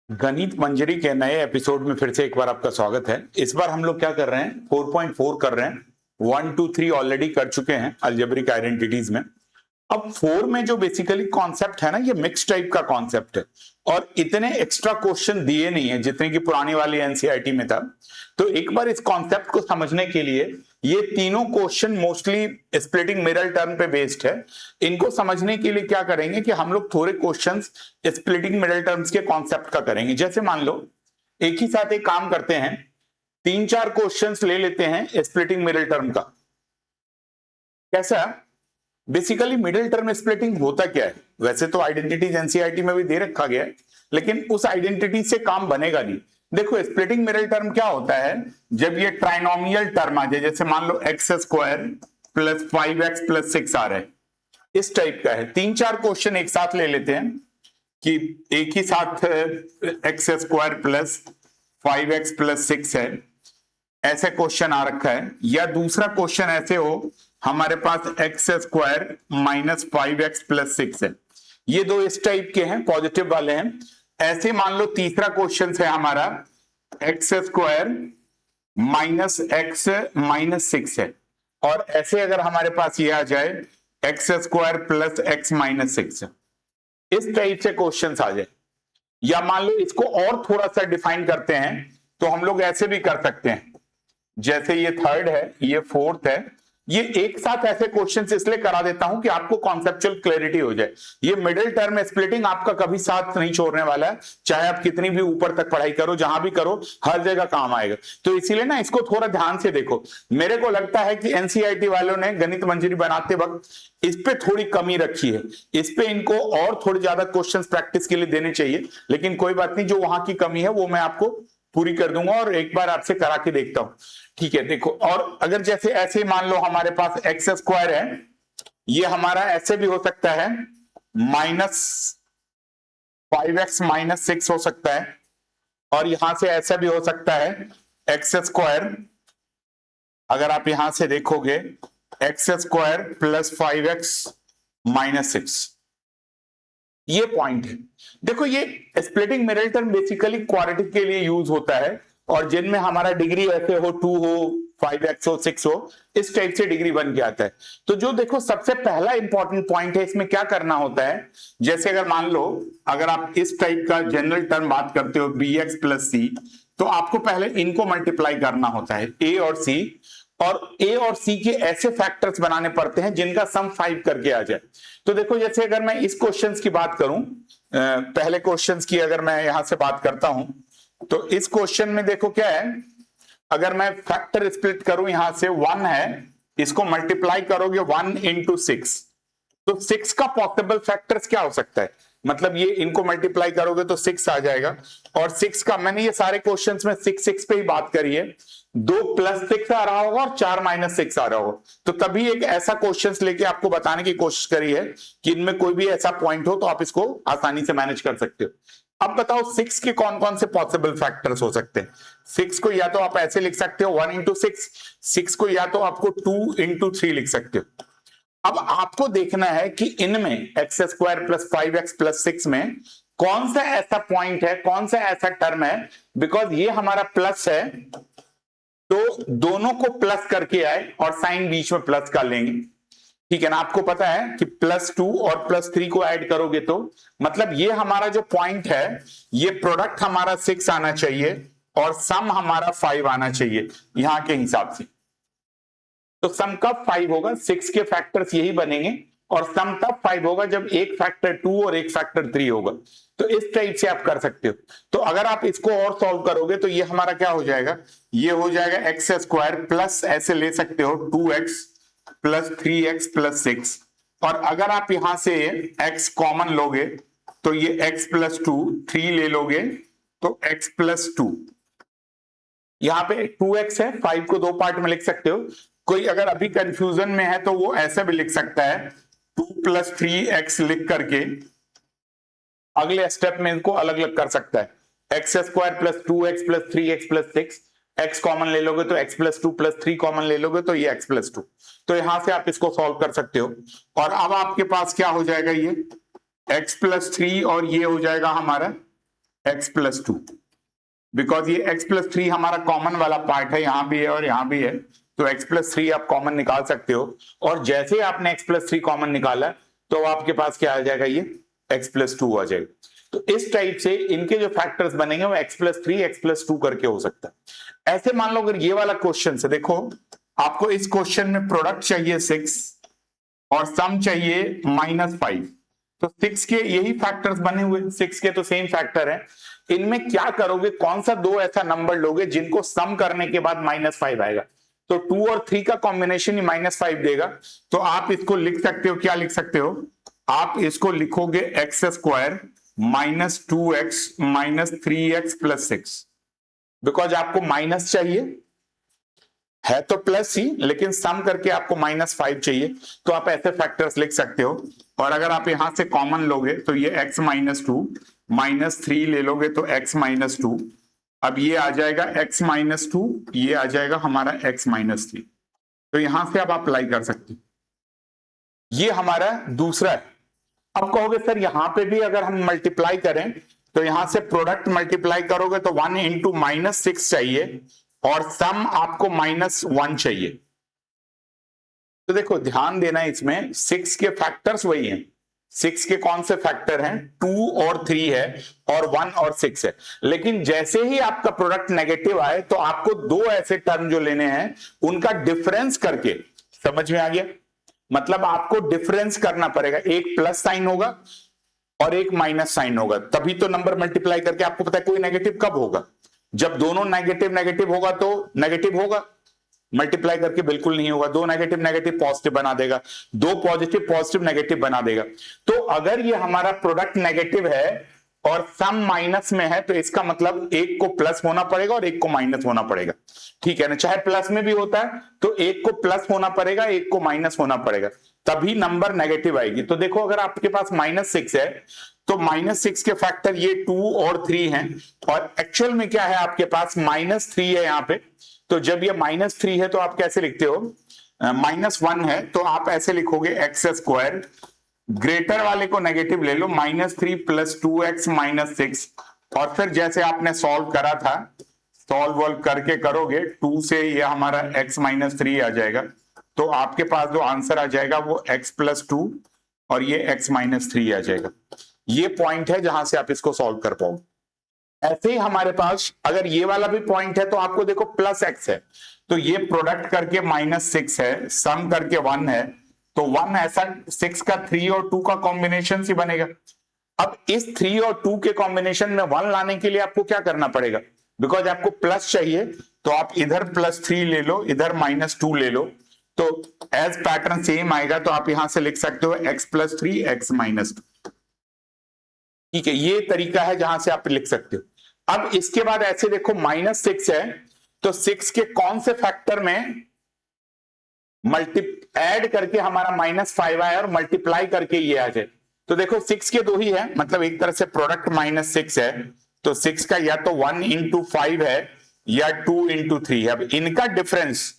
गणित मंजरी के नए एपिसोड में फिर से एक बार आपका स्वागत है। इस बार हम लोग क्या कर रहे हैं, 4.4 कर रहे हैं। 1 2 3 ऑलरेडी कर चुके हैं अलजेब्रिक आइडेंटिटीज में। अब 4 में जो बेसिकली कॉन्सेप्ट है ना, ये मिक्स टाइप का कॉन्सेप्ट है और इतने एक्स्ट्रा क्वेश्चन दिए नहीं है जितने की पुरानी वाली एनसीईआरटी में था। तो एक बार इस कॉन्सेप्ट को समझने के लिए ये तीनों question mostly splitting mirror term पे बेस्ड है। इनको समझने के लिए क्या करेंगे कि हम लोग थोड़े क्वेश्चंस स्प्लिटिंग मिरर टर्म्स के कॉन्सेप्ट का करेंगे। जैसे मान लो एक ही साथ एक काम करते हैं, 3-4 क्वेश्चंस ले लेते हैं स्प्लिटिंग मिरर टर्म का। कैसा? बेसिकली मिडिल टर्म स्प्लिटिंग होता क्या है? वैसे तो आइडेंटिटीज एनसीईआरटी में भी दे रखा गया है, लेकिन उस आइडेंटिटी से काम बनेगा नहीं। देखो स्प्लिटिंग मिडिल टर्म क्या होता है, जब ये ट्राइनोमियल टर्म आ जाए, जैसे मान लो x square plus 5x plus 6 आ रहा है, इस टाइप का है। 3-4 क्वेश्चन एक साथ ले लेते हैं कि एक ही साथ x square plus 5x plus 6 है, ऐसे क्वेश्चन आ रखा है। या दूसरा क्वेश्चन ऐसे हो, हमारे पास x square minus 5x plus 6 है। ये दो इस टाइप के हैं, पॉजिटिव वाले हैं। ऐसे मान लो तीसरा क्वेश्चन है हमारा x square minus x minus 6 है, और ऐसे अगर हमारे पास ये आ जाए x square plus x minus 6 है, इस टाइप से क्वेश्चन आ जाए। या मान लो इसको और थोड़ा सा डिफाइन करते हैं, तो हम लोग ऐसे भी कर सकते हैं, जैसे ये थर्ड है, ये फोर्थ है। ये एक साथ ऐसे क्वेश्चंस इसलिए करा देता हूं कि आपको कॉन्सेप्चुअल क्लैरिटी हो जाए। ये मिडिल टर्म स्प्लिटिंग आपका कभी साथ नहीं छोड़ने वाला है, चाहे आप कितनी भी ऊपर तक पढ़ाई करो, जहां भी करो, हर जगह काम आएगा। तो इसीलिए ना इसको थोड़ा ध्यान से देखो। मेरे को लगता है कि एनसीईआरटी वालों ने गणित मंजरी बनाते वक्त इस पे थोड़ी कमी रखी है। इस पे इनको और थोड़े ज्यादा क्वेश्चन प्रैक्टिस के लिए देने चाहिए, लेकिन कोई बात नहीं, जो वहां की कमी है वो मैं आपको पूरी कर दूंगा और एक बार आपसे करा के देखता हूं। ठीक है, देखो। और अगर जैसे ऐसे मान लो हमारे पास एक्स स्क्वायर है, ये हमारा ऐसे भी हो सकता है माइनस 5x माइनस 6 हो सकता है, और यहां से ऐसा भी हो सकता है एक्स स्क्वायर, अगर आप यहां से देखोगे x square plus 5x minus 6, ये पॉइंट है। देखो ये splitting mirror term basically quadratic के लिए यूज होता है, और जिनमें हमारा डिग्री ऐसे हो 2 हो, 5x हो, 6 हो, इस टाइप से डिग्री बन के आता है। तो जो देखो सबसे पहला इंपॉर्टेंट पॉइंट है, इसमें क्या करना होता है, जैसे अगर मान लो अगर आप इस टाइप का जनरल टर्म बात करते हो bx प्लस सी, तो आपको पहले इनको मल्टीप्लाई करना होता है, a और c, और a और c के ऐसे फैक्टर्स बनाने पड़ते हैं जिनका सम 5 करके आ जाए। तो देखो जैसे अगर मैं इस क्वेश्चंस की बात करूं, पहले क्वेश्चंस की अगर मैं यहां से बात करता हूं, तो इस क्वेश्चन में देखो क्या है, अगर मैं फैक्टर स्प्लिट करूं, यहां से 1 है, इसको मल्टीप्लाई करोगे 1 इंटू 6, तो 6 का पॉसिबल फैक्टर्स क्या हो सकता है, मतलब ये इनको मल्टीप्लाई करोगे तो 6 आ जाएगा। और 6 का, मैंने ये सारे क्वेश्चंस में 6 पे ही बात करी है, 2 प्लस 6 आ रहा होगा और 4 माइनस 6 आ रहा होगा। तो तभी एक ऐसा क्वेश्चंस लेके आपको बताने की कोशिश करी है कि इनमें कोई भी ऐसा पॉइंट हो तो आप इसको आसानी से मैनेज कर सकते हो। अब बताओ 6 के कौन कौन से पॉसिबल फैक्टर्स हो सकते हैं। 6 को या तो आप ऐसे लिख सकते हो 1 इंटू 6, 6 को या तो आपको 2 इंटू 3 लिख सकते हो। अब आपको देखना है कि इनमें x square plus 5x plus 6 में कौन सा ऐसा पॉइंट है, कौन सा ऐसा टर्म है, बिकॉज ये हमारा प्लस है, तो दोनों को प्लस करके आए और साइन बीच में प्लस का लेंगे। ठीक है ना, आपको पता है कि +2 और +3 को ऐड करोगे तो मतलब ये हमारा जो पॉइंट है, ये प्रोडक्ट हमारा 6 आना चाहिए और सम हमारा 5 आना चाहिए यहां के हिसाब से। तो सम कब 5 होगा, 6 के फैक्टर्स यही बनेंगे, और सम तब 5 होगा जब एक फैक्टर 2 और एक फैक्टर 3 होगा। तो इस टाइप से आप कर सकते हो। तो अगर आप इसको और सॉल्व करोगे तो ये हमारा क्या हो जाएगा, ये हो जाएगा एक्स स्क्वायर प्लस, ऐसे ले सकते हो 2x प्लस 3x प्लस 6, और अगर आप यहां से x कॉमन लोगे तो ये x प्लस 2, 3 ले लोगे तो x प्लस 2, यहां पे 2x है, 5 को 2 पार्ट में लिख सकते हो। कोई अगर अभी कंफ्यूजन में है तो वो ऐसे भी लिख सकता है 2 प्लस 3x लिख करके अगले स्टेप में इनको अलग अलग कर सकता है, x square plus 2x plus 3x plus 6, x common ले लोगे तो x प्लस 2 प्लस 3 कॉमन ले लोगे तो ये x प्लस 2। तो यहां से आप इसको सॉल्व कर सकते हो, और अब आपके पास क्या हो जाएगा, ये x प्लस 3 और ये हो जाएगा हमारा x+2, बिकॉज ये x+3 हमारा कॉमन वाला पार्ट है, यहां भी है और यहां भी है, तो x+3 आप कॉमन निकाल सकते हो। और जैसे आपने x+3 कॉमन निकाला तो आपके पास क्या आ जाएगा, ये x+2 आ जाएगा। तो इस टाइप से इनके जो फैक्टर्स बनेंगे वो x+3 x+2 करके हो सकता है। ऐसे मान लो अगर ये वाला क्वेश्चन से देखो, आपको इस क्वेश्चन में प्रोडक्ट चाहिए 6 और सम चाहिए -5, तो 6 के यही फैक्टर्स बने हुए, 6 के तो सेम फैक्टर है। इनमें क्या करोगे, कौन सा दो ऐसा नंबर लोगे जिनको सम करने के बाद -5 आएगा, तो 2 और 3 का कॉम्बिनेशन ही -5 देगा। तो आप इसको लिख सकते हो, क्या लिख सकते हो, आप इसको लिखोगे x² -2x -3x+6, बिकॉज आपको माइनस चाहिए, है तो प्लस ही लेकिन सम करके आपको -5 चाहिए, तो आप ऐसे फैक्टर्स लिख सकते हो। और अगर आप यहां से कॉमन लोगे तो ये x-2 -3 ले लोगे तो x-2, अब ये आ जाएगा x-2, ये आ जाएगा हमारा x-3। तो यहां से आप अप्लाई कर सकते हो, ये हमारा दूसरा है। अब कहोगे सर यहां पे भी अगर हम मल्टीप्लाई करें तो यहां से प्रोडक्ट मल्टीप्लाई करोगे तो 1 इंटू -6 चाहिए और सम आपको -1 चाहिए। तो देखो ध्यान देना, इसमें 6 के फैक्टर्स वही हैं, 6 के कौन से फैक्टर हैं, 2 और 3 है और 1 और 6 है। लेकिन जैसे ही आपका प्रोडक्ट नेगेटिव आए तो आपको दो ऐसे टर्म जो लेने हैं उनका डिफरेंस करके, समझ में आ गया, मतलब आपको डिफरेंस करना पड़ेगा, एक प्लस साइन होगा और एक माइनस साइन होगा, तभी तो नंबर मल्टीप्लाई करके आपको पता है कोई नेगेटिव कब होगा, जब दोनों नेगेटिव नेगेटिव होगा तो नेगेटिव होगा, मल्टीप्लाई करके बिल्कुल नहीं होगा, दो नेगेटिव नेगेटिव पॉजिटिव बना देगा, दो पॉजिटिव पॉजिटिव नेगेटिव बना देगा। तो अगर ये हमारा प्रोडक्ट नेगेटिव है और सम माइनस में है तो इसका मतलब एक को प्लस होना पड़ेगा और एक को माइनस होना पड़ेगा, ठीक है ना, चाहे प्लस में भी होता है तो एक को प्लस होना पड़ेगा एक को माइनस होना पड़ेगा, तभी नंबर नेगेटिव आएगी। तो देखो अगर आपके पास -6 है तो -6 के फैक्टर ये 2 और 3 हैं और एक्चुअल में क्या है आपके पास -3 है यहां पे। तो जब ये -3 है तो आप कैसे लिखते हो, -1 है तो आप ऐसे लिखोगे x², ग्रेटर वाले को नेगेटिव ले लो, -3 + 2x - 6, और फिर जैसे आपने सॉल्व करा था, सॉल्व वॉल्व करके करोगे 2 से ये हमारा x - 3 आ जाएगा, तो आपके पास जो आंसर आ जाएगा वो x+2 और ये x - 3 आ जाएगा। ये पॉइंट है जहां से आप इसको सॉल्व कर पाओगे। ऐसे ही हमारे पास अगर ये वाला भी पॉइंट है तो आपको देखो +x है, तो ये प्रोडक्ट करके -6 है, सम करके 1 है, तो 1 ऐसा 6 का 3 और 2 का कॉम्बिनेशन ही बनेगा। अब इस 3 और 2 के कॉम्बिनेशन में 1 लाने के लिए आपको क्या करना पड़ेगा, बिकॉज आपको प्लस चाहिए तो आप इधर +3 ले लो, इधर -2 ले लो, तो एज पैटर्न सेम आएगा, तो आप यहां से लिख सकते हो x+3 x -2, ठीक है, ये तरीका है जहां से आप लिख सकते हो। अब इसके बाद ऐसे देखो -6 है तो 6 के कौन से फैक्टर में मल्टी ऐड करके हमारा -5 आया और मल्टीप्लाई करके ये आ जाए। तो देखो 6 के दो ही है, मतलब एक तरह से प्रोडक्ट -6 है, तो 6 का या तो 1 इंटू 5 है या 2 इंटू 3 है। अब इनका डिफरेंस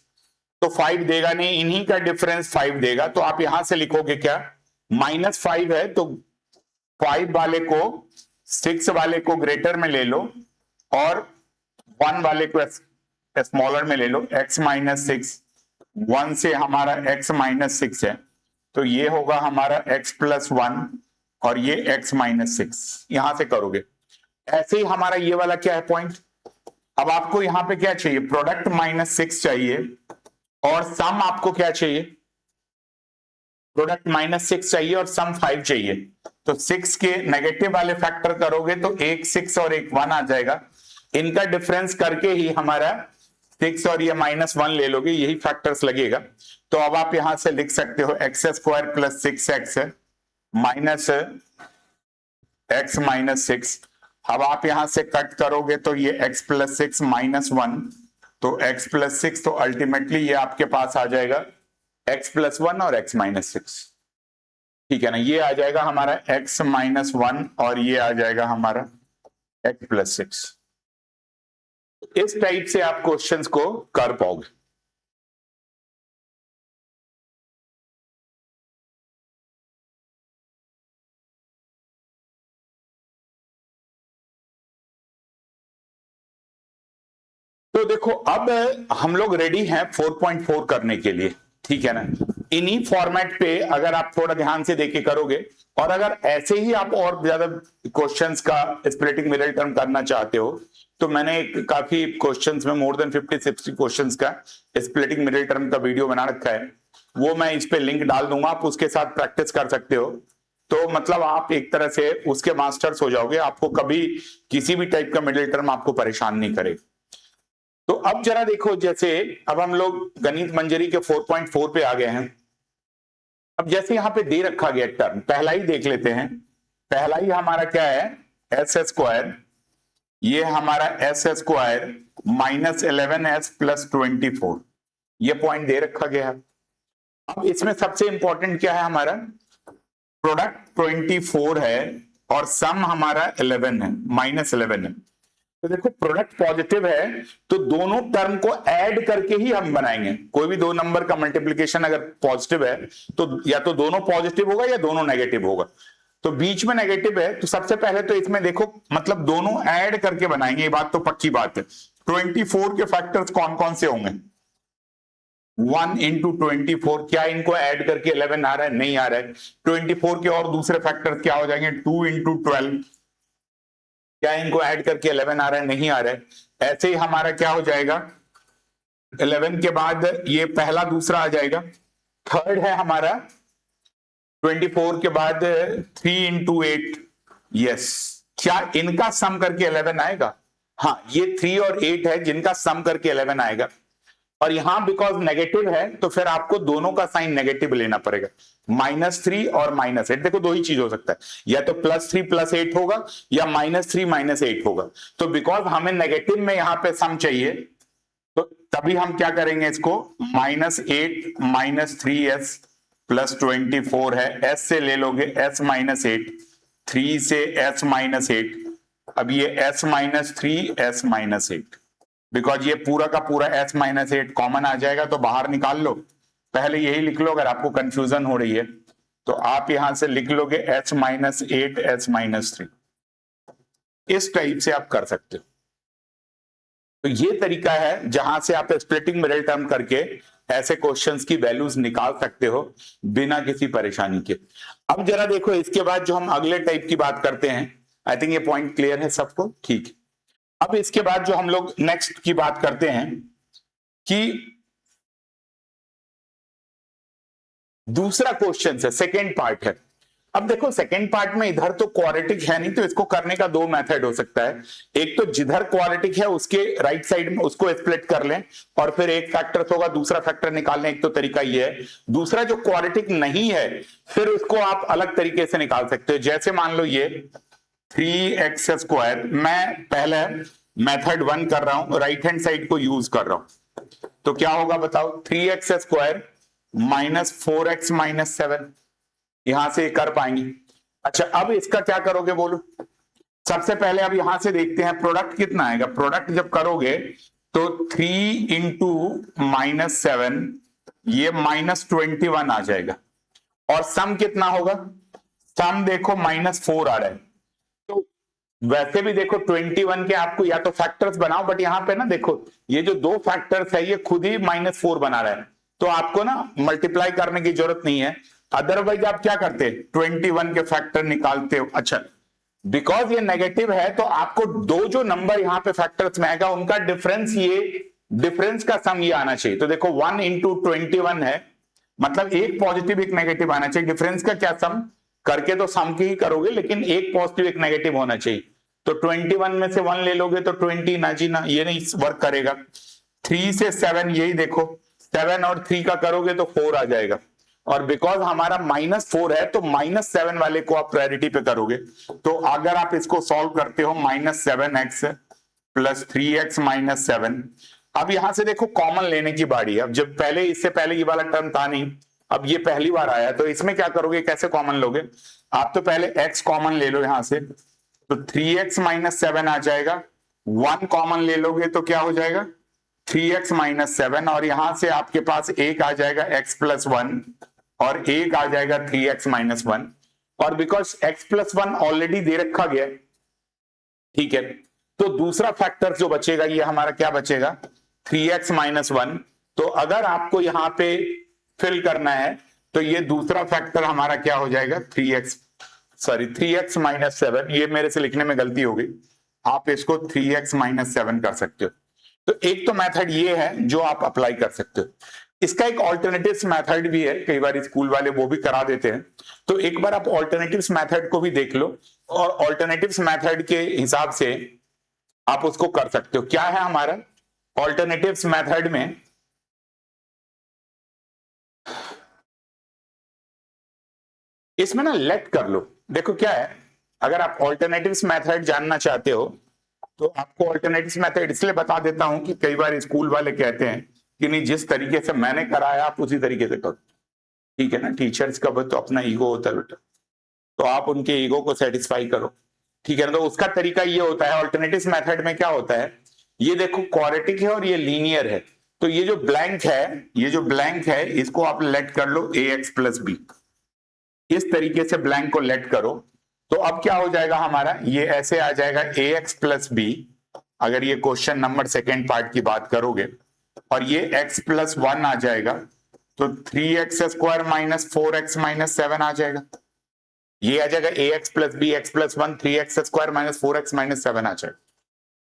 तो 5 देगा नहीं, इन्हीं का डिफरेंस 5 देगा, तो आप यहां से लिखोगे क्या, -5 है तो 5 वाले को 6 वाले को ग्रेटर में ले लो और 1 वाले को स्मॉलर में ले लो, x - 6, 1 से हमारा x - 6 है, तो ये होगा हमारा x+1 और ये x - 6, यहां से करोगे। ऐसे ही हमारा ये वाला क्या है पॉइंट, अब आपको यहां पे क्या चाहिए, प्रोडक्ट -6 चाहिए और सम आपको क्या चाहिए, प्रोडक्ट -6 चाहिए और सम 5 चाहिए। तो 6 के नेगेटिव वाले फैक्टर करोगे तो एक 6 और एक 1 आ जाएगा, इनका डिफरेंस करके ही हमारा 6 और ये -1 ले लोगे, यही फैक्टर्स लगेगा। तो अब आप यहां से लिख सकते हो x² + 6x माइनस x - 6। अब आप यहां से कट करोगे तो ये x + 6 -1, तो x + 6, तो अल्टीमेटली ये आपके पास आ जाएगा x+1 और x - 6, ठीक है ना, ये आ जाएगा हमारा x - 1 और ये आ जाएगा हमारा x + 6। इस टाइप से आप क्वेश्चंस को कर पाओगे। तो देखो अब हम लोग रेडी हैं 4.4 करने के लिए, ठीक है ना। इन्हीं फॉर्मेट पे अगर आप थोड़ा ध्यान से देख के करोगे, और अगर ऐसे ही आप और ज्यादा क्वेश्चंस का स्प्लिटिंग मिडिल टर्म करना चाहते हो, तो मैंने काफी क्वेश्चंस में मोर देन 50-60 क्वेश्चंस का स्प्लिटिंग मिडिल टर्म का वीडियो बना रखा है, वो मैं इस पे लिंक डाल दूंगा, आप उसके साथ प्रैक्टिस कर सकते हो। तो मतलब आप एक तरह से उसके मास्टर्स हो जाओगे, आपको कभी किसी भी टाइप का मिडिल टर्म आपको परेशान नहीं करे। तो अब जरा देखो, जैसे अब हम लोग गणित मंजरी के 4.4 पे आ गए हैं। अब जैसे यहां पे दे रखा गया टर्म, पहला ही देख लेते हैं। पहला ही हमारा क्या है, एस स्क्वायर, ये हमारा S square minus 11s plus 24, ये पॉइंट दे रखा गया है। अब इसमें सबसे इंपॉर्टेंट क्या है, हमारा प्रोडक्ट 24 है और सम हमारा 11 है, माइनस 11 है। तो देखो प्रोडक्ट पॉजिटिव है तो दोनों टर्म को ऐड करके ही हम बनाएंगे। कोई भी दो नंबर का मल्टीप्लिकेशन अगर पॉजिटिव है तो या तो दोनों पॉजिटिव होगा या दोनों नेगेटिव होगा। तो बीच में नेगेटिव है तो सबसे पहले तो इसमें देखो मतलब दोनों ऐड करके बनाएंगे, ये बात तो पक्की बात है। 24 के फैक्टर्स कौन कौन से होंगे, 1 इंटू 24, क्या इनको ऐड करके 11 आ रहा है, नहीं आ रहा है। 24 के और दूसरे फैक्टर्स क्या हो जाएंगे, 2 इंटू 12, क्या इनको ऐड करके 11 आ रहा है, नहीं आ रहा है। ऐसे ही हमारा क्या हो जाएगा, 11 के बाद ये पहला दूसरा आ जाएगा। थर्ड है हमारा 24 के बाद 3 इंटू 8, यस, क्या इनका सम करके 11 आएगा, हाँ ये 3 और 8 है जिनका सम करके 11 आएगा। और यहां बिकॉज नेगेटिव है तो फिर आपको दोनों का साइन नेगेटिव लेना पड़ेगा, -3 और -8। देखो दो ही चीज हो सकता है, या तो +3 +8 होगा या -3 -8 होगा। तो बिकॉज हमें नेगेटिव में यहां पे सम चाहिए तो तभी हम क्या करेंगे, इसको -8 -3s प्लस 24 है, s से ले लोगे s -8, 3 से s -8, अब ये s -3 s -8, बिकॉज ये पूरा का पूरा s -8 कॉमन आ जाएगा तो बाहर निकाल लो। पहले यही लिख लो, अगर आपको कंफ्यूजन हो रही है तो आप यहां से लिख लोगे h -8 s -3, इस टाइप से आप कर सकते हो। तो ये तरीका है जहां से आप स्प्लिटिंग मिडिल टर्म करके ऐसे क्वेश्चंस की वैल्यूज निकाल सकते हो बिना किसी परेशानी के। अब जरा देखो इसके बाद जो हम अगले टाइप की बात करते हैं, आई थिंक ये पॉइंट क्लियर है सबको, ठीक। अब इसके बाद जो हम लोग नेक्स्ट की बात करते हैं कि दूसरा क्वेश्चन है, सेकेंड पार्ट है। अब देखो सेकेंड पार्ट में इधर तो क्वाड्रेटिक है नहीं, तो इसको करने का दो मेथड हो सकता है। एक तो जिधर क्वाड्रेटिक है उसके राइट साइड में उसको स्प्लिट कर लें और फिर एक फैक्टर होगा, दूसरा फैक्टर निकालने, एक तो तरीका ये है। दूसरा जो क्वाड्रेटिक नहीं है फिर उसको आप अलग तरीके से निकाल सकते हो। जैसे मान लो ये 3x², मैं पहले मेथड 1 कर रहा हूं, राइट हैंड साइड को यूज कर रहा हूं, तो क्या होगा बताओ, 3x² -4x -7, यहां से कर पाएंगे। अच्छा अब इसका क्या करोगे बोलो, सबसे पहले अब यहां से देखते हैं प्रोडक्ट कितना आएगा। प्रोडक्ट जब करोगे तो 3 इंटू -7, ये -21 आ जाएगा, और सम कितना होगा, सम देखो -4 आ रहा है। तो वैसे भी देखो 21 के आपको या तो फैक्टर्स बनाओ, बट यहां पे ना देखो ये जो दो फैक्टर्स है ये खुद ही -4 बना रहा है, तो आपको ना मल्टीप्लाई करने की जरूरत नहीं है। अदरवाइज आप क्या करते, 21 के फैक्टर निकालते हो। अच्छा बिकॉज ये नेगेटिव है तो आपको दो जो नंबर यहां पे फैक्टर्स में आएगा उनका डिफरेंस, ये डिफरेंस का सम ये आना चाहिए। तो देखो 1 इंटू 21 है, मतलब एक पॉजिटिव एक नेगेटिव आना चाहिए। डिफरेंस का क्या सम करके तो सम की ही करोगे, लेकिन एक पॉजिटिव एक नेगेटिव होना चाहिए। तो 21 में से 1 ले लोगे तो 20, ना जी ना, ये नहीं वर्क करेगा। 3 से 7, यही देखो 7 और 3 का करोगे तो 4 आ जाएगा, और बिकॉज हमारा -4 है तो -7 वाले को आप प्रायोरिटी पे करोगे। तो अगर आप इसको सॉल्व करते हो -7x प्लस 3x -7, अब यहां से देखो कॉमन लेने की बारी है। अब जब पहले इससे पहले ये वाला टर्म था नहीं, अब ये पहली बार आया, तो इसमें क्या करोगे, कैसे कॉमन लोगे, आप तो पहले x कॉमन ले लो यहां से, तो 3x -7 आ जाएगा। 1 कॉमन ले लोगे तो क्या हो जाएगा, 3x -7, और यहां से आपके पास एक आ जाएगा x + 1, और एक आ जाएगा 3x -1, और बिकॉज x + 1 ऑलरेडी दे रखा गया, ठीक है, तो दूसरा फैक्टर जो बचेगा ये हमारा क्या बचेगा, 3x माइनस 1। तो अगर आपको यहां पे फिल करना है तो ये दूसरा फैक्टर हमारा क्या हो जाएगा, 3x माइनस 7। ये मेरे से लिखने में गलती हो गई, आप इसको 3x माइनस 7 कर सकते हो। तो एक तो मेथड ये है जो आप अप्लाई कर सकते हो। इसका एक ऑल्टरनेटिव्स मेथड भी है, कई बार स्कूल वाले वो भी करा देते हैं। तो एक बार आप ऑल्टरनेटिव्स मेथड को भी देख लो और ऑल्टरनेटिव्स मेथड के हिसाब से आप उसको कर सकते हो। क्या है हमारा ऑल्टरनेटिव्स मेथड में, इसमें ना लेट कर लो। देखो क्या है, अगर आप ऑल्टरनेटिव्स मेथड जानना चाहते हो तो आपको ऑल्टरनेटिव्स मेथड इसलिए बता देता हूं कि कई बार स्कूल वाले कहते हैं कि नहीं, जिस तरीके से मैंने कराया आप उसी तरीके से करो। ठीक है ना, टीचर्स का तो अपना ईगो होता है बेटा, तो आप उनके ईगो को सेटिस्फाई करो। ठीक है ना, तो उसका तरीका ये होता है। ऑल्टरनेटिव्स मेथड में क्या होता है, ये देखो क्वाड्रेटिक है और ये लीनियर है, तो ये जो ब्लैंक है इसको आप लेट कर लो ax प्लस बी। इस तरीके से ब्लैंक को लेट करो तो अब क्या हो जाएगा हमारा, ये ऐसे आ जाएगा ax प्लस बी। अगर ये क्वेश्चन नंबर सेकेंड पार्ट की बात करोगे और ये x प्लस 1 आ जाएगा तो 3x square minus 4x minus 7 आ जाएगा। ये आ जाएगा ax plus b x plus 1 3x square minus 4x minus 7 आ जाएगा।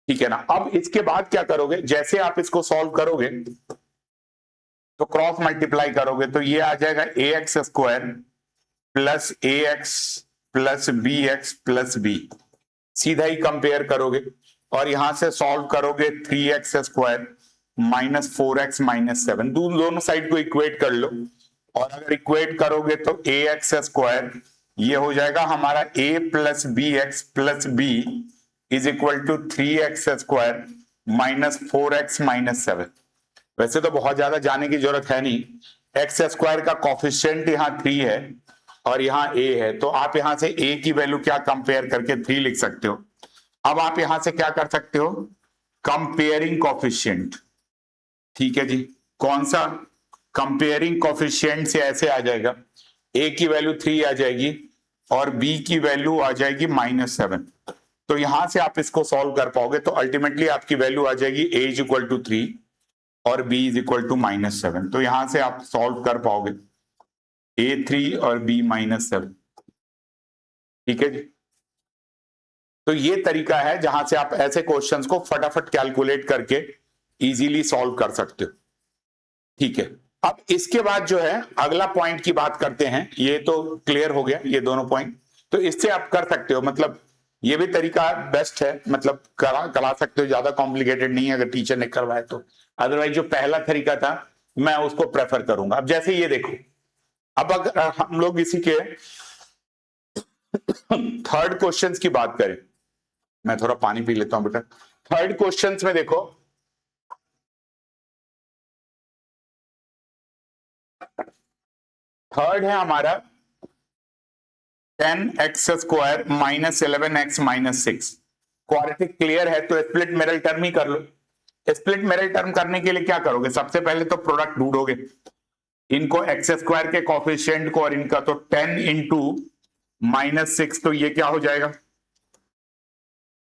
ठीक है ना, अब इसके बाद क्या करोगे, जैसे आप इसको सॉल्व करोगे तो क्रॉस मल्टीप्लाई करोगे तो ये आ जाएगा ax square plus ax plus bx plus b। सीधा ही कंपेयर करोगे और यहां से सॉल्व करोगे 3x square minus 4x minus 7। दोनों साइड को इक्वेट कर लो और अगर इक्वेट करोगे तो ax स्क्वायर ये हो जाएगा हमारा a plus b x plus b is equal to 3x square minus 4x minus 7। वैसे तो बहुत ज्यादा जाने की जरूरत है नहीं, x स्क्वायर का कॉफिशिएंट यहाँ 3 है और यहाँ a है, तो आप यहां से a की वैल्यू क्या कंपेयर करके 3 लिख सकते हो। अब आप यहां से क्या कर सकते हो, कंपेयरिंग कॉफिशिएंट। ठीक है जी, कौन सा कंपेयरिंग कॉफिशिएंट से ऐसे आ जाएगा, a की वैल्यू 3 आ जाएगी और b की वैल्यू आ जाएगी माइनस 7। तो यहां से आप इसको सॉल्व कर पाओगे तो अल्टीमेटली आपकी वैल्यू आ जाएगी a इज इक्वल टू 3 और b is equal to minus 7। तो यहां से आप सॉल्व कर पाओगे a 3 और b माइनस 7। ठीक है जी, तो ये तरीका है जहां से आप ऐसे क्वेश्चंस को फटाफट कैलकुलेट करके इजीली सॉल्व कर सकते हो। ठीक है, अब इसके बाद जो है अगला पॉइंट की बात करते हैं। ये तो क्लियर हो गया ये दोनों पॉइंट, तो इससे आप कर सकते हो, मतलब ये भी तरीका बेस्ट है, मतलब करा सकते हो, ज्यादा कॉम्प्लिकेटेड नहीं है अगर टीचर ने करवाया तो। अदरवाइज जो पहला तरीका था मैं उसको प्रेफर करूंगा। अब जैसे ये देखो, अब अगर हम लोग इसी के थर्ड क्वेश्चंस की बात करें, मैं थोड़ा पानी पी लेता हूं बेटा। थर्ड क्वेश्चंस में देखो, थर्ड है हमारा 10x square minus 11x minus 6। Quadratic clear है तो स्प्लिट मिरर टर्म ही कर लो। स्प्लिट मिरर टर्म करने के लिए क्या करोगे, सबसे पहले तो प्रोडक्ट ढूंढोगे, इनको एक्स स्क्वायर के कॉफिशिएंट को और इनका, तो 10 इंटू माइनस 6 तो ये क्या हो जाएगा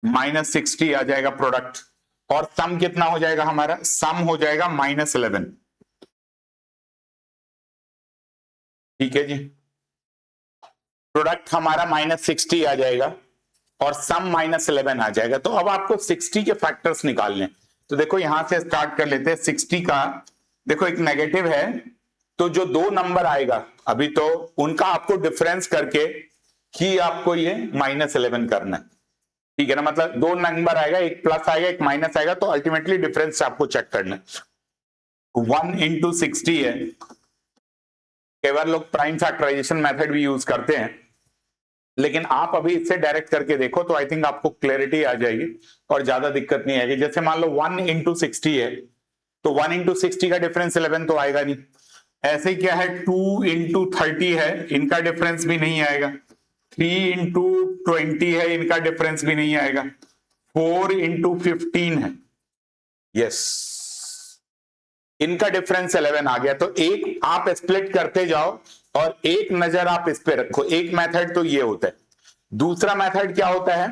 माइनस 60 आ जाएगा प्रोडक्ट, और सम कितना हो जाएगा हमारा, सम हो जाएगा माइनस 11। ठीक है जी, प्रोडक्ट हमारा माइनस 60 आ जाएगा और सम माइनस 11 आ जाएगा। तो अब आपको 60 के फैक्टर्स निकालने, तो देखो यहां से स्टार्ट कर लेते हैं। 60 का देखो एक नेगेटिव है, तो जो दो नंबर आएगा अभी तो उनका आपको डिफरेंस करके ही आपको ये माइनस 11 करना है। ठीक है ना, मतलब दो नंबर आएगा, एक प्लस आएगा एक माइनस आएगा, तो अल्टीमेटली डिफरेंस आपको चेक करना है। 1 इंटू 60 है। कई बार लोग प्राइम फैक्टराइजेशन मेथड भी यूज करते हैं, लेकिन आप अभी इससे डायरेक्ट करके देखो तो आई थिंक आपको क्लैरिटी आ जाएगी और ज्यादा दिक्कत नहीं आएगी। जैसे मान लो 1 इंटू 60 है, तो 1 इंटू 60 का डिफरेंस 11 तो आएगा नहीं। ऐसे क्या है, 2 इंटू 30 है, इनका डिफरेंस भी नहीं आएगा। 3 इंटू 20 है, इनका डिफरेंस भी नहीं आएगा। 4 इंटू 15 है, यस, इनका डिफरेंस 11 आ गया। तो एक आप स्प्लिट करते जाओ और एक नजर आप इस पे रखो। एक मेथड तो ये होता है। दूसरा मेथड क्या होता है,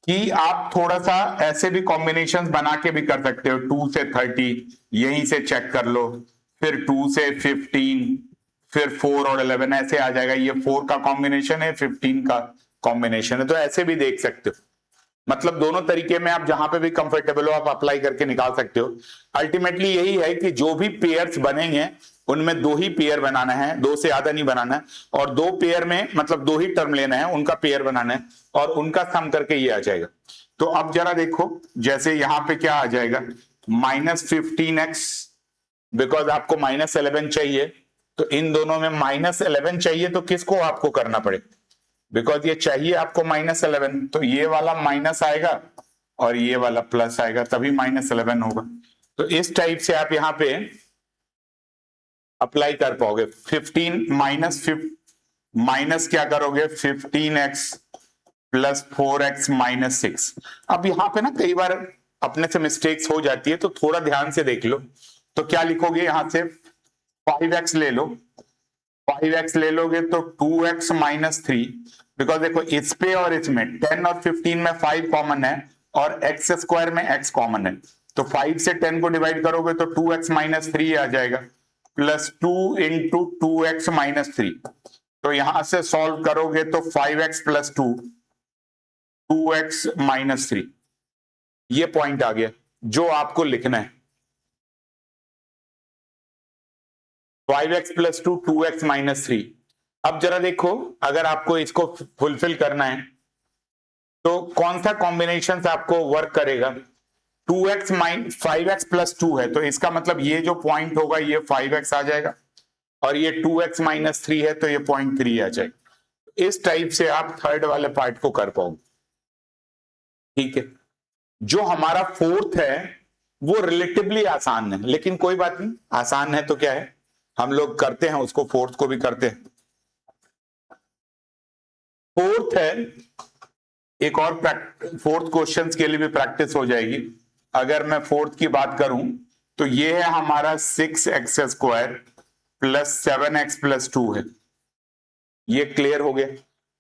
कि आप थोड़ा सा ऐसे भी कॉम्बिनेशंस बना के भी कर सकते हो। 2 से 30 यहीं से चेक कर लो, फिर 2 से 15, फिर 4 और 11 ऐसे आ जाएगा। ये 4 का कॉम्बिनेशन है, 15 का कॉम्बिनेशन है, तो ऐसे भी देख सकते हो। मतलब दोनों तरीके में आप जहां पे भी कंफर्टेबल हो आप अप्लाई करके निकाल सकते हो। अल्टीमेटली यही है कि जो भी पेयर्स बनेंगे उनमें 2 ही पेयर बनाना है, 2 से ज्यादा नहीं बनाना है, और 2 पेयर में मतलब 2 ही टर्म लेना है, उनका पेयर बनाना है और उनका सम करके ये आ जाएगा। तो अब जरा देखो, जैसे यहां पे क्या आ जाएगा, -15x, बिकॉज आपको -11 चाहिए, तो इन दोनों में -11 चाहिए, तो किसको आपको करना पड़ेगा, बिकॉज ये चाहिए आपको -11, तो ये वाला माइनस आएगा और ये वाला प्लस आएगा, तभी -11 होगा। तो इस टाइप से आप यहां पे अप्लाई कर पाओगे। 15 माइनस क्या करोगे, 15x प्लस 4x माइनस 6। अब यहां पे ना कई बार अपने से मिस्टेक्स हो जाती है, तो थोड़ा ध्यान से देख लो। तो क्या लिखोगे, यहां से 5x ले लो, 5x ले लोगे तो 2x माइनस 3, बिकॉज देखो इस पे और इसमें 10 और 15 में 5 कॉमन है और x स्क्वायर में x कॉमन है, तो 5 से 10 को डिवाइड करोगे तो 2x माइनस 3 आ जाएगा, प्लस 2 इंटू 2x माइनस 3। तो यहां से सॉल्व करोगे तो 5x प्लस 2, 2x माइनस 3, ये पॉइंट आ गया जो आपको लिखना है। 5x plus 2, 2x minus 3। अब जरा देखो, अगर आपको इसको फुलफिल करना है तो कौन सा कॉम्बिनेशन आपको वर्क करेगा। 2x 5x प्लस 2 है, तो इसका मतलब ये जो पॉइंट होगा ये 5x आ जाएगा, और ये 2x माइनस 3 है तो ये 0.3 आ जाएगा। इस टाइप से आप थर्ड वाले पार्ट को कर पाओगे। ठीक है, जो हमारा फोर्थ है वो रिलेटिवली आसान है, लेकिन कोई बात नहीं, आसान है तो क्या है, हम लोग करते हैं उसको, फोर्थ को भी करते हैं। फोर्थ है, एक और फोर्थ क्वेश्चन के लिए भी प्रैक्टिस हो जाएगी। अगर मैं फोर्थ की बात करूं तो ये है हमारा 6x square plus 7x plus 2 है, ये क्लियर हो गया।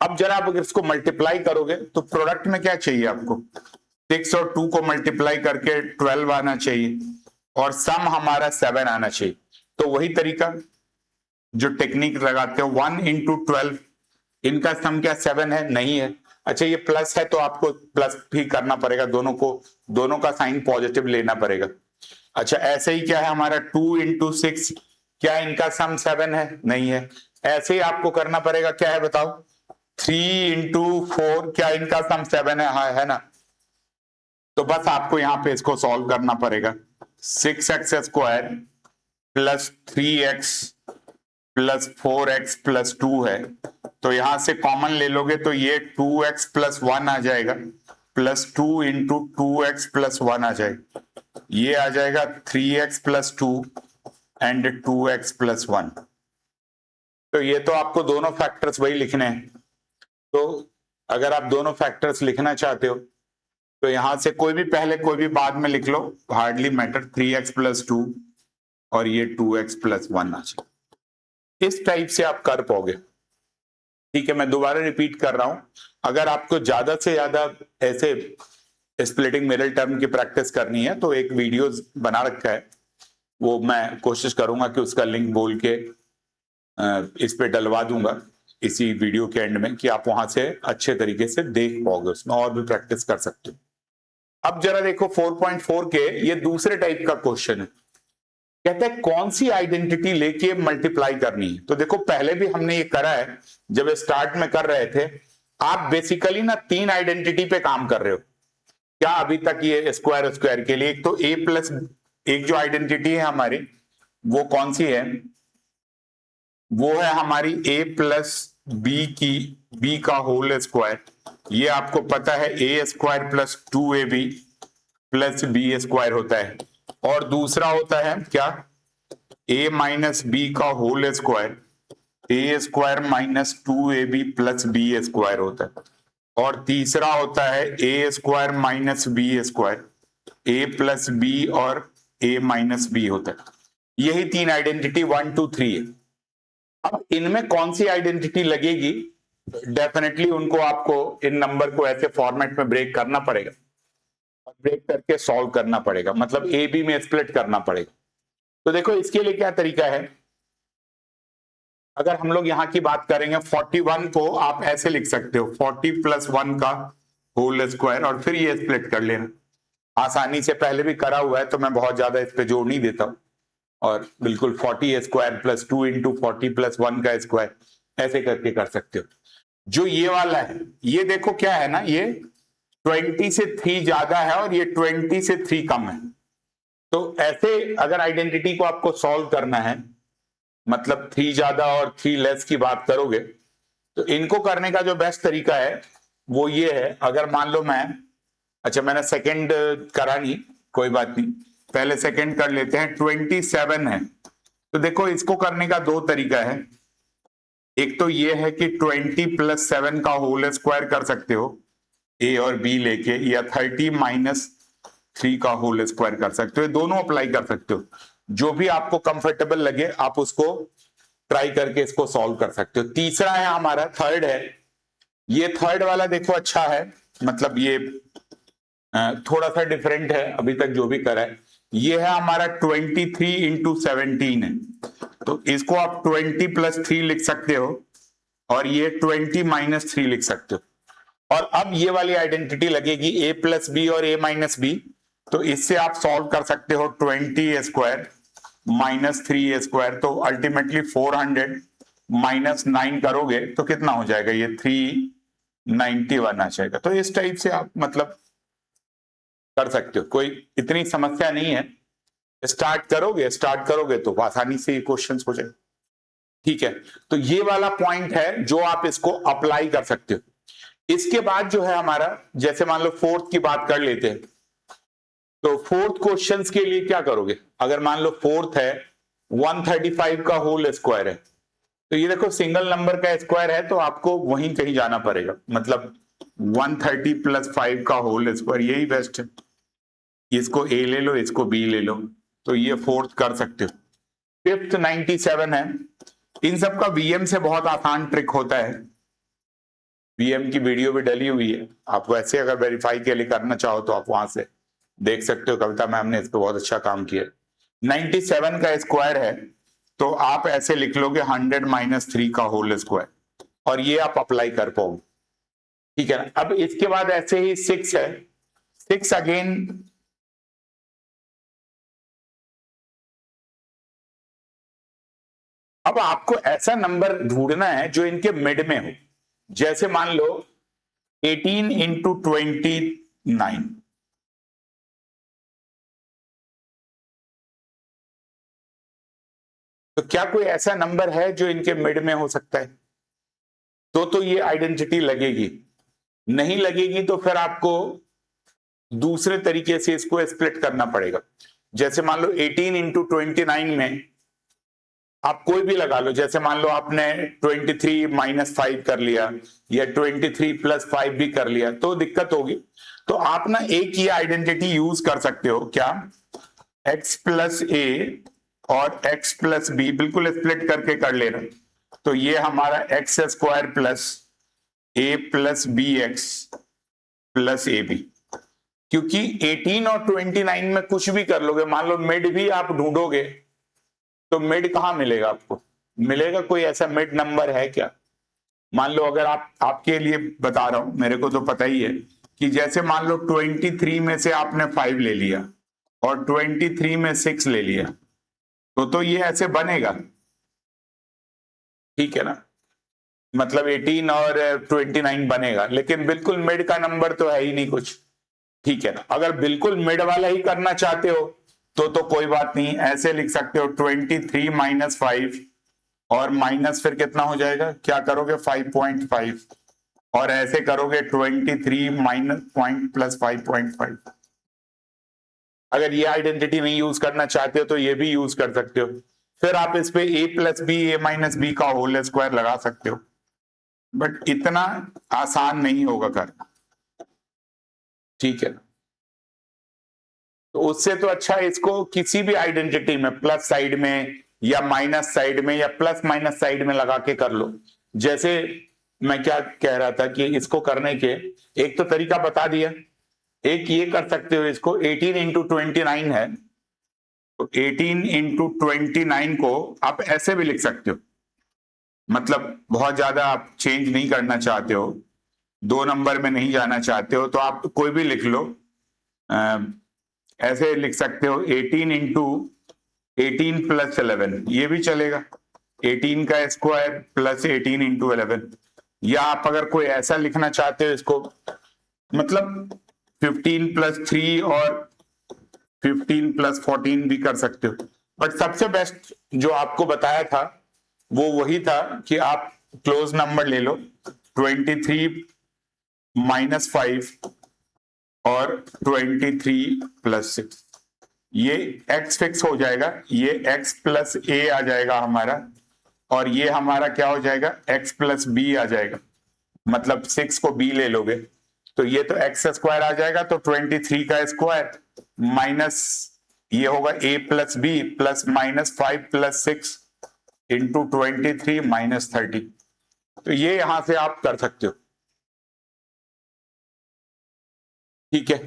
अब जरा आप अगर इसको मल्टीप्लाई करोगे तो प्रोडक्ट में क्या चाहिए आपको, 6 और 2 को मल्टीप्लाई करके 12 आना चाहिए और सम हमारा 7 आना चाहिए। तो वही तरीका जो टेक्निक लगाते हो, 1 इंटू 12, इनका सम क्या 7 है, नहीं है। अच्छा ये प्लस है तो आपको प्लस भी करना पड़ेगा, दोनों को, दोनों का साइन पॉजिटिव लेना पड़ेगा। अच्छा ऐसे ही क्या है हमारा 2 इंटू 6, क्या इनका सम 7 है, नहीं है। ऐसे ही आपको करना पड़ेगा, क्या है बताओ, 3 इंटू 4, क्या इनका सम 7 है, हाँ है ना। तो बस आपको यहां पे इसको सॉल्व करना पड़ेगा। 6x square plus 3x plus 4x plus 2 है, तो यहां से कॉमन ले लोगे तो ये 2x प्लस 1 आ जाएगा, प्लस 2 इंटू 2x प्लस 1 आ जाएगा, ये आ जाएगा 3x plus 2 and 2x plus 1। तो ये तो आपको दोनों फैक्टर्स वही लिखने हैं। तो अगर आप दोनों फैक्टर्स लिखना चाहते हो तो यहां से कोई भी पहले कोई भी बाद में लिख लो, हार्डली मैटर, 3x प्लस 2 और ये 2x प्लस 1 आ जाएगा। इस टाइप से आप कर पाओगे। ठीक है, मैं दोबारा रिपीट कर रहा हूं, अगर आपको ज्यादा से ज्यादा ऐसे स्प्लिटिंग मिरर टर्म की प्रैक्टिस करनी है तो एक वीडियो बना रखा है, वो मैं कोशिश करूंगा कि उसका लिंक बोल के इस पे डलवा दूंगा इसी वीडियो के एंड में, कि आप वहां से अच्छे तरीके से देख पाओगे, उसमें और भी प्रैक्टिस कर सकते हो। अब जरा देखो 4.4 के ये दूसरे टाइप का क्वेश्चन है, कहते हैं कौन सी आइडेंटिटी लेके मल्टीप्लाई करनी है। तो देखो पहले भी हमने ये करा है, जब स्टार्ट में कर रहे थे, आप बेसिकली ना 3 आइडेंटिटी पे काम कर रहे हो। क्या अभी तक ये स्क्वायर स्क्वायर के लिए, एक तो a प्लस, एक जो आइडेंटिटी है हमारी वो कौन सी है, वो है हमारी a प्लस बी की, b का होल स्क्वायर, ये आपको पता है a square plus 2ab plus b square होता है। और दूसरा होता है क्या, a माइनस बी का whole square, a square minus 2ab plus b square होता है। और तीसरा होता है a square minus b square, a plus b और a माइनस बी होता है। यही 3 आइडेंटिटी 1 2 3 है। अब इनमें कौन सी आइडेंटिटी लगेगी डेफिनेटली उनको आपको इन नंबर को ऐसे फॉर्मेट में ब्रेक करना पड़ेगा और ब्रेक करके सॉल्व करना पड़ेगा, मतलब ए बी में स्प्लिट करना पड़ेगा। तो देखो इसके लिए क्या तरीका है, अगर हम लोग यहां की बात करेंगे 41 को आप ऐसे लिख सकते हो 40 + 1 का होल स्क्वायर और फिर ये स्प्लिट कर लेना। आसानी से पहले भी करा हुआ है तो मैं बहुत ज्यादा इस पे जोर नहीं देता हूं, और बिल्कुल 40 स्क्वायर + 2 × 40 + 1 का स्क्वायर ऐसे करके कर सकते हो। जो ये वाला है ये देखो क्या है ना, ये 20 से 3 ज्यादा है और ये 20 से 3 कम है। तो ऐसे अगर आइडेंटिटी को आपको सॉल्व करना है, मतलब 3 ज्यादा और 3 लेस की बात करोगे, तो इनको करने का जो बेस्ट तरीका है वो ये है। अगर मान लो अच्छा मैंने सेकंड करा नहीं, कोई बात नहीं, पहले सेकंड कर लेते हैं। 27 है, तो देखो इसको करने का दो तरीका है। एक तो ये है कि 20 + 7 का होल स्क्वायर कर सकते हो ए और बी लेके, या 30 - 3 का होल स्क्वायर कर सकते हो, दोनों अप्लाई कर सकते हो। जो भी आपको कंफर्टेबल लगे आप उसको ट्राई करके इसको सॉल्व कर सकते हो। तीसरा है हमारा, थर्ड है, ये थर्ड वाला देखो अच्छा है, मतलब ये थोड़ा सा डिफरेंट है अभी तक जो भी करा है। ये है हमारा 23 × 17 है, तो इसको आप 20 + 3 लिख सकते हो और ये 20 - 3 लिख सकते हो। और अब ये वाली आइडेंटिटी लगेगी a + b और a - b, तो इससे आप सॉल्व कर सकते हो 20 स्क्वायर - 3 स्क्वायर, तो अल्टीमेटली 400 - 9 करोगे तो कितना हो जाएगा, ये 391 आ जाएगा। तो इस टाइप से आप मतलब कर सकते हो, कोई इतनी समस्या नहीं है। स्टार्ट करोगे तो आसानी से ये क्वेश्चन हो जाए। ठीक है, तो ये वाला पॉइंट है जो आप इसको अप्लाई कर सकते हो। इसके बाद जो है हमारा, जैसे मान लो फोर्थ की बात कर लेते हैं, तो फोर्थ क्वेश्चंस के लिए क्या करोगे। अगर मान लो फोर्थ है 135 का होल स्क्वायर है, तो ये देखो सिंगल नंबर का स्क्वायर है तो आपको वहीं कहीं जाना पड़ेगा, मतलब 130 + 5 का होल स्क्वायर, यही बेस्ट है। इसको ए ले लो, इसको बी ले लो, तो ये फोर्थ कर सकते हो। फिफ्थ 97 है, इन सब का वीएम से बहुत आसान ट्रिक होता है। वीएम की वीडियो भी डली हुई है, आप वैसे अगर वेरीफाई के लिए करना चाहो तो आप वहां से देख सकते हो, कविता मैम ने इस पर बहुत अच्छा काम किया। 97 का स्क्वायर है तो आप ऐसे लिख लोगे 100 - 3 का होल स्क्वायर, और ये आप अप्लाई कर पाओगे। ठीक है ना। अब इसके बाद ऐसे ही 6 है, 6 अगेन अब आपको ऐसा नंबर ढूंढना है जो इनके मिड में हो। जैसे मान लो 18 × 29, तो क्या कोई ऐसा नंबर है जो इनके मिड में हो सकता है, तो ये आइडेंटिटी लगेगी। नहीं लगेगी तो फिर आपको दूसरे तरीके से इसको स्प्लिट करना पड़ेगा। जैसे मान लो 18 × 29 में आप कोई भी लगा लो, जैसे मान लो आपने 23 - 5 कर लिया या 23 + 5 भी कर लिया, तो दिक्कत होगी। तो आप ना एक ही आइडेंटिटी यूज कर सकते हो, क्या, x + a और x + b बिल्कुल स्प्लिट करके कर लेना। तो ये हमारा x² + a + bx + ab, क्योंकि 18 और 29 में कुछ भी कर लोगे, मान लो मिड भी आप ढूंढोगे तो मिड कहां मिलेगा आपको, मिलेगा कोई ऐसा मिड नंबर है क्या। मान लो अगर आपके लिए बता रहा हूं, मेरे को तो पता ही है कि जैसे मान लो 23 में से आपने 5 ले लिया और 23 में 6 ले लिया, तो ये ऐसे बनेगा। ठीक है ना, मतलब 18 और 29 बनेगा, लेकिन बिल्कुल मिड का नंबर तो है ही नहीं कुछ। ठीक है ना, अगर बिल्कुल मिड वाला ही करना चाहते हो तो कोई बात नहीं, ऐसे लिख सकते हो 23 - 5 और माइनस फिर कितना हो जाएगा, क्या करोगे 5.5, और ऐसे करोगे 23 - पॉइंट + 5.5। अगर ये आइडेंटिटी नहीं यूज करना चाहते हो तो ये भी यूज कर सकते हो। फिर आप इस पे a + b a - b का होल स्क्वायर लगा सकते हो, बट इतना आसान नहीं होगा करना। ठीक है, तो उससे तो अच्छा इसको किसी भी आइडेंटिटी में प्लस साइड में या माइनस साइड में या प्लस माइनस साइड में लगा के कर लो। जैसे मैं क्या कह रहा था कि इसको करने के एक तो तरीका बता दिया, एक ये कर सकते हो, इसको 18 इंटू 29 है, तो 18 इंटू 29 को आप ऐसे भी लिख सकते हो, मतलब बहुत ज्यादा आप चेंज नहीं करना चाहते हो, 2 नंबर में नहीं जाना चाहते हो, तो आप कोई भी लिख लो, ऐसे लिख सकते हो 18 इंटू 18 प्लस 11, ये भी चलेगा, 18 का स्क्वायर प्लस 18 इंटू 11, या आप अगर कोई ऐसा लिखना चाहते हो इसको, मतलब 15 प्लस 3 और 15 प्लस 14 भी कर सकते हो, बट सबसे बेस्ट जो आपको बताया था वो वही था कि आप क्लोज नंबर ले लो, 23 माइनस 5 और 23 प्लस 6, ये x फिक्स हो जाएगा, ये x प्लस a आ जाएगा हमारा, और ये हमारा क्या हो जाएगा, x प्लस b आ जाएगा, मतलब 6 को b ले लोगे तो ये तो x स्क्वायर आ जाएगा, तो 23 का स्क्वायर माइनस ये होगा a plus b plus minus 5 plus 6 into 23 minus 30, तो ये यहां से आप कर सकते हो। ठीक है,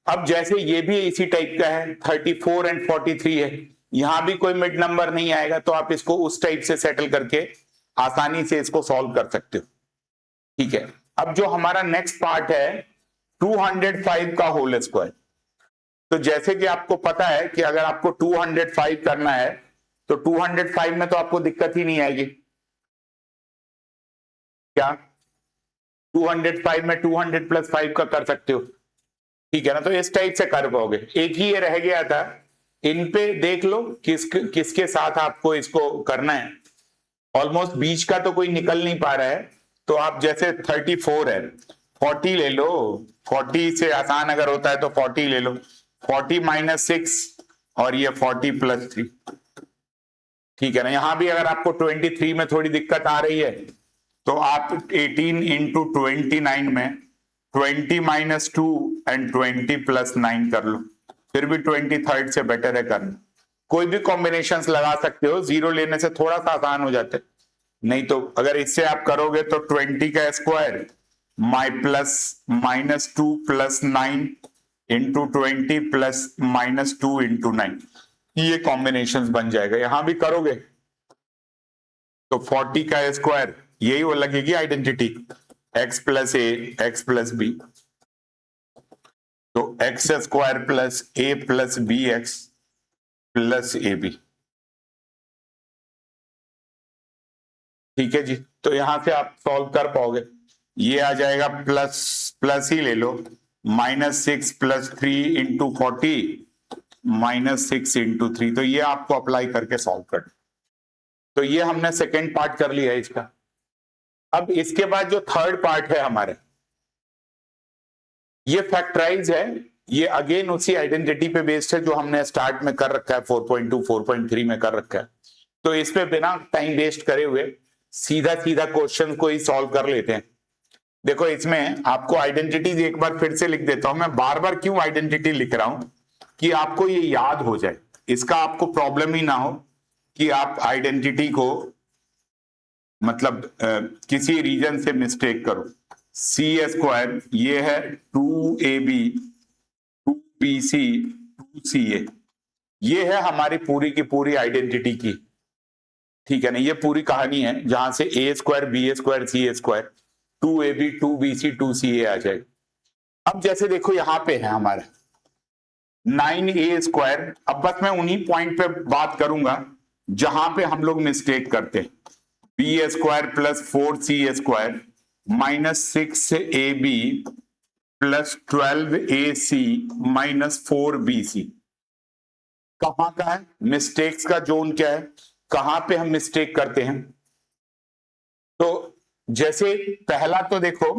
अब जैसे ये भी इसी टाइप का है, 34 एंड 43 है, यहां भी कोई मिड नंबर नहीं आएगा, तो आप इसको उस टाइप से सेटल करके आसानी से इसको सॉल्व कर सकते हो। ठीक है, अब जो हमारा नेक्स्ट पार्ट है 205 का होल स्क्वायर, तो जैसे कि आपको पता है कि अगर आपको 205 करना है तो 205 में तो आपको दिक्कत ही नहीं आएगी, क्या 205 में 200 प्लस 5 का कर सकते हो, ठीक है ना, तो इस टाइप से कर पाओगे। एक ही ये रह गया था, इन पे देख लो किसके साथ आपको इसको करना है, ऑलमोस्ट बीच का तो कोई निकल नहीं पा रहा है, तो आप जैसे 34 है 40 ले लो, 40 से आसान अगर होता है तो 40 ले लो, 40 माइनस 6 और ये 40 प्लस 3, ठीक है ना। यहां भी अगर आपको 23 में थोड़ी दिक्कत आ रही है तो आप 18 इंटू 29 में 20 माइनस 2 एंड 20 प्लस 9 कर लो, फिर भी 23 से बेटर है करना। कोई भी कॉम्बिनेशंस लगा सकते हो, जीरो लेने से थोड़ा सा आसान हो जाते, नहीं तो अगर इससे आप करोगे तो 20 का square minus 2 plus 9 into 20 plus minus 2 into 9, ये कॉम्बिनेशंस बन जाएगा। यहां भी करोगे तो 40 का स्क्वायर, यही वो लगेगी identity, x plus a x plus b, तो x square plus a plus b x plus a b, ठीक है जी। तो यहां से आप सॉल्व कर पाओगे, ये आ जाएगा प्लस प्लस ही ले लो, -6 प्लस 3 इंटू 40 -6 इंटू 3, तो ये आपको अप्लाई करके सॉल्व कर, तो ये हमने सेकेंड पार्ट कर लिया है इसका। अब इसके बाद जो थर्ड पार्ट है हमारे, ये फैक्टराइज है, ये अगेन उसी आइडेंटिटी पे बेस्ड है जो हमने स्टार्ट में कर रखा है, 4.2 4.3 में कर रखा है, तो इस पे बिना टाइम वेस्ट करे हुए सीधा सीधा क्वेश्चन को ही सॉल्व कर लेते हैं। देखो इसमें आपको आइडेंटिटीज एक बार फिर से लिख देता हूं, मैं बार बार क्यों आइडेंटिटी लिख रहा हूं कि आपको ये याद हो जाए, इसका आपको प्रॉब्लम ही ना हो कि आप आइडेंटिटी को मतलब किसी रीजन से मिस्टेक करो। सी स्क्वायर ये है 2ab 2bc 2ca, ये है हमारी पूरी की पूरी आइडेंटिटी की, ठीक है ना, ये पूरी कहानी है जहां से a square b square c square 2ab 2bc 2ca आ जाएगा। अब जैसे देखो यहां पे है हमारा 9a स्क्वायर, अब बस मैं उन्हीं पॉइंट पे बात करूंगा जहां पे हम लोग मिस्टेक करते हैं, b square plus 4c square minus 6ab plus 12ac minus 4bc, कहां का है मिस्टेक्स का जोन, क्या है, कहां पे हम मिस्टेक करते हैं। तो जैसे पहला तो देखो,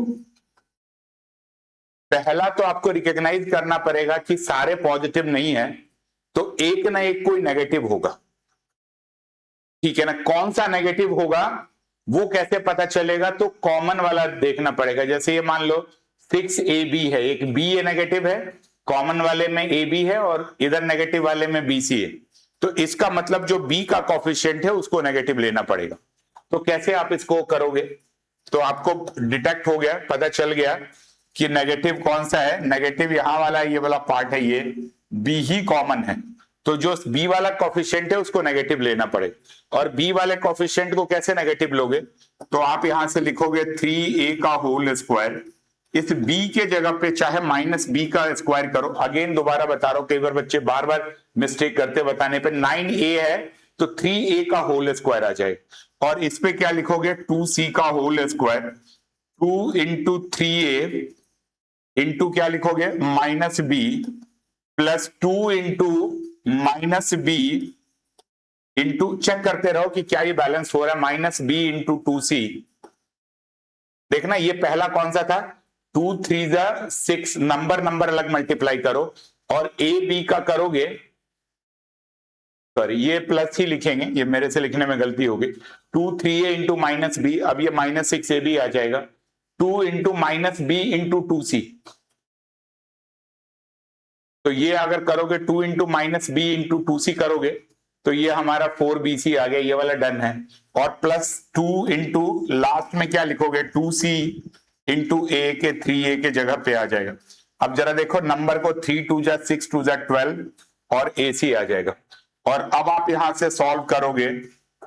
पहला तो आपको रिकॉग्नाइज करना पड़ेगा कि सारे पॉजिटिव नहीं है, तो एक ना एक कोई नेगेटिव होगा, ठीक है ना। कौन सा नेगेटिव होगा वो कैसे पता चलेगा, तो कॉमन वाला देखना पड़ेगा। जैसे ये मान लो 6ab है, एक b नेगेटिव है, कॉमन वाले में ab है और इधर नेगेटिव वाले में bc है, तो इसका मतलब जो b का कॉफिशिएंट है उसको नेगेटिव लेना पड़ेगा। तो कैसे आप इसको करोगे, तो आपको डिटेक्ट हो गया, पता चल गया कि नेगेटिव कौन सा है, नेगेटिव यहां वाला, ये वाला पार्ट है, ये बी ही कॉमन है, तो जो बी वाला कोफिशिएंट है उसको नेगेटिव लेना पड़े। और बी वाले कोफिशिएंट को कैसे नेगेटिव लोगे, तो आप यहां से लिखोगे 3a का होल स्क्वायर, इस b के जगह पे चाहे -b का स्क्वायर करो। अगेन दोबारा बता रहा हूं, कई बार बच्चे बार बार मिस्टेक करते बताने पे, 9a है तो 3a का होल स्क्वायर आ जाए, और इस पे क्या लिखोगे 2c का whole square, 2 into 3a into क्या लिखोगे -b plus 2 into -b into, check करते रहो कि क्या ये बैलेंस हो रहा है, -b इंटू 2c। देखना ये पहला कौन सा था, 2 3 6, नंबर अलग मल्टीप्लाई करो, और a b का करोगे, सॉरी ये प्लस ही लिखेंगे, ये मेरे से लिखने में गलती होगी, 2 3a इंटू -b, अब ये -6ab आ जाएगा, 2 इंटू -b इंटू 2c, तो ये अगर करोगे 2 इंटू -b इंटू 2c करोगे तो ये हमारा 4bc आ गया, ये वाला डन है। और प्लस 2 इंटू लास्ट में क्या लिखोगे 2c इंटू a के 3a के जगह पे आ जाएगा। अब जरा देखो नंबर को 3 2 6 2 12 और ac आ जाएगा। और अब आप यहां से सॉल्व करोगे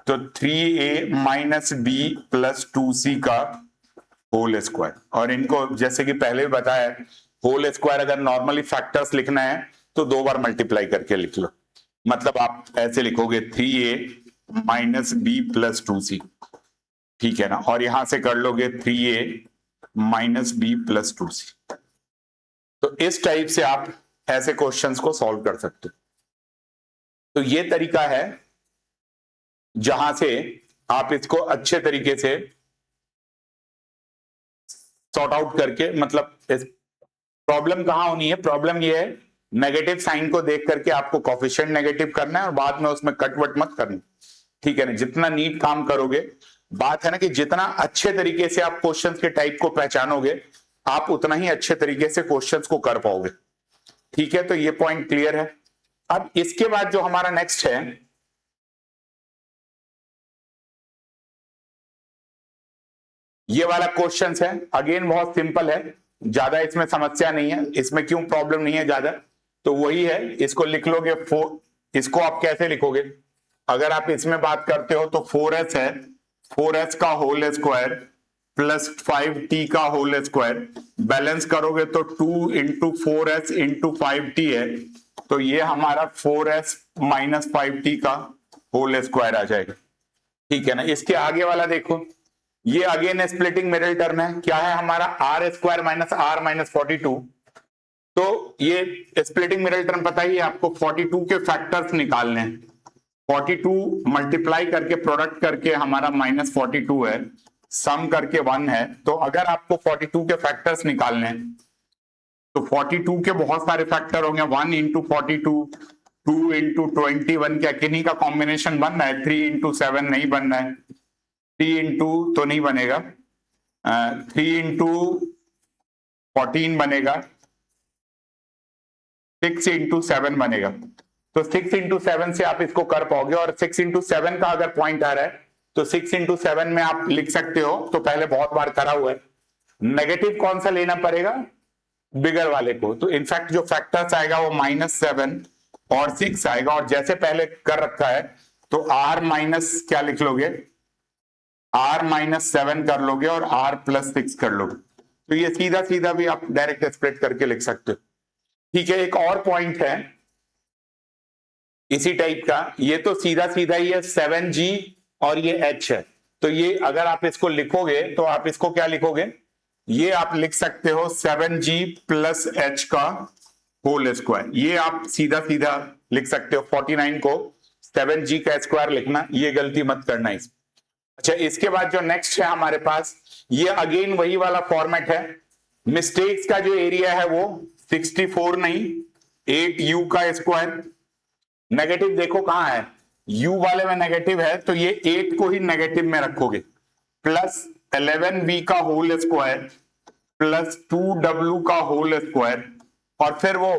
तो 3a minus b plus 2c का होल स्क्वायर, और इनको जैसे कि पहले भी बताया, होल स्क्वायर अगर नॉर्मली फैक्टर्स लिखना है तो 2 बार मल्टीप्लाई करके लिख लो, मतलब आप ऐसे लिखोगे 3a minus b plus 2c, ठीक है ना, और यहां से कर लोगे 3a minus b plus 2c। तो इस टाइप से आप ऐसे क्वेश्चंस को सॉल्व कर सकते हो। तो ये तरीका है जहां से आप इसको अच्छे तरीके से सॉर्ट आउट करके, मतलब प्रॉब्लम कहां होनी है, प्रॉब्लम ये है नेगेटिव साइन को देख करके आपको कोफिशिएंट नेगेटिव करना है और बाद में उसमें कटवट मत करना, ठीक है ना। जितना नीट काम करोगे, बात है ना कि जितना अच्छे तरीके से आप क्वेश्चंस के टाइप को पहचानोगे, आप उतना ही अच्छे तरीके से क्वेश्चंस को कर पाओगे, ठीक है। तो ये पॉइंट क्लियर है। अब इसके बाद जो हमारा नेक्स्ट है, ये वाला क्वेश्चंस है, अगेन बहुत सिंपल है, ज्यादा इसमें समस्या नहीं है, इसमें क्यों प्रॉब्लम नहीं है ज्यादा, तो वही है, इसको लिख लोगे 4, इसको आप कैसे लिखोगे, अगर आप इसमें बात करते हो तो 4s है, 4s का होल स्क्वायर प्लस 5t का होल स्क्वायर, बैलेंस करोगे तो 2 इंटू 4s इंटू 5t है, तो ये हमारा 4s माइनस 5t का होल स्क्वायर आ जाएगा, ठीक है ना। इसके आगे वाला देखो, ये अगेन स्प्लिटिंग मिडिल टर्म है, क्या है हमारा r square minus r minus 42, तो ये स्प्लिटिंग मिडिल टर्म पता ही है आपको, 42 के फैक्टर्स निकालने हैं, 42 मल्टीप्लाई करके प्रोडक्ट करके हमारा -42 है, सम करके 1 है, तो अगर आपको 42 के फैक्टर्स निकालने हैं तो 42 के बहुत सारे फैक्टर होंगे, 1 इंटू 42, 2 इंटू 21, क्या किन्हीं का कॉम्बिनेशन बन रहा है, 3 इंटू 7 नहीं बन रहा है, 3 इंटू तो नहीं बनेगा, 3 इंटू 14 बनेगा, 6 इंटू 7 बनेगा, तो 6 इंटू 7 से आप इसको कर पाओगे। और 6 इंटू 7 का अगर पॉइंट आ रहा है तो 6 इंटू 7 में आप लिख सकते हो, तो पहले बहुत बार करा हुआ है, नेगेटिव कौन सा लेना पड़ेगा, बिगर वाले को, तो इनफैक्ट जो फैक्टर्स आएगा वो -7 और 6 आएगा, और जैसे पहले कर रखा है तो r माइनस क्या लिख लोगे, r माइनस 7 कर लोगे और r प्लस 6 कर लोगे, तो ये सीधा सीधा भी आप डायरेक्ट स्प्लिट करके लिख सकते हो, ठीक है। एक और पॉइंट है इसी टाइप का, ये तो सीधा सीधा ही है 7g और ये h है, तो ये अगर आप इसको लिखोगे तो आप इसको क्या लिखोगे, ये आप लिख सकते हो 7g प्लस h का होल स्क्वायर, ये आप सीधा सीधा लिख सकते हो, 49 को 7g का स्क्वायर लिखना, ये गलती मत करना इस। अच्छा, इसके बाद जो नेक्स्ट है हमारे पास, ये अगेन वही वाला फॉर्मेट है, मिस्टेक्स का जो एरिया है वो 64 नहीं 8u का स्क्वायर, नेगेटिव देखो कहां है, u वाले में नेगेटिव है, तो ये 8 को ही नेगेटिव में रखोगे, प्लस 11v का होल स्क्वायर प्लस 2w का होल स्क्वायर, और फिर वो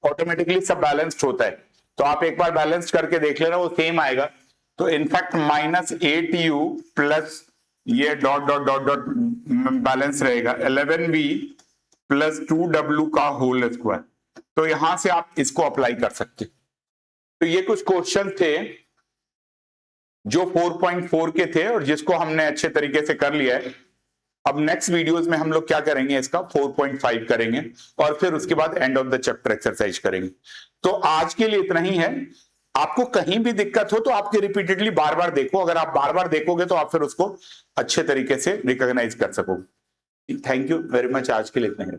ऑटोमेटिकली सब बैलेंस्ड होता है, तो आप एक बार बैलेंस करके देख लेना, वो सेम आएगा, तो इनफैक्ट -8u प्लस ये dot dot dot dot balance रहेगा 11v प्लस 2w का होल स्क्वायर। तो यहां से आप इसको अप्लाई कर सकते। तो ये कुछ क्वेश्चन थे जो 4.4 के थे और जिसको हमने अच्छे तरीके से कर लिया है। अब नेक्स्ट वीडियोस में हम लोग क्या करेंगे, इसका 4.5 करेंगे और फिर उसके बाद end of the chapter exercise करेंगे। तो आज के लिए इतना ही है। आपको कहीं भी दिक्कत हो तो आपके रिपीटेडली बार बार देखो। अगर आप बार बार देखोगे तो आप फिर उसको अच्छे तरीके से रिकॉग्नाइज कर सकोगे। Thank you very much. आज के लिए इतना ही।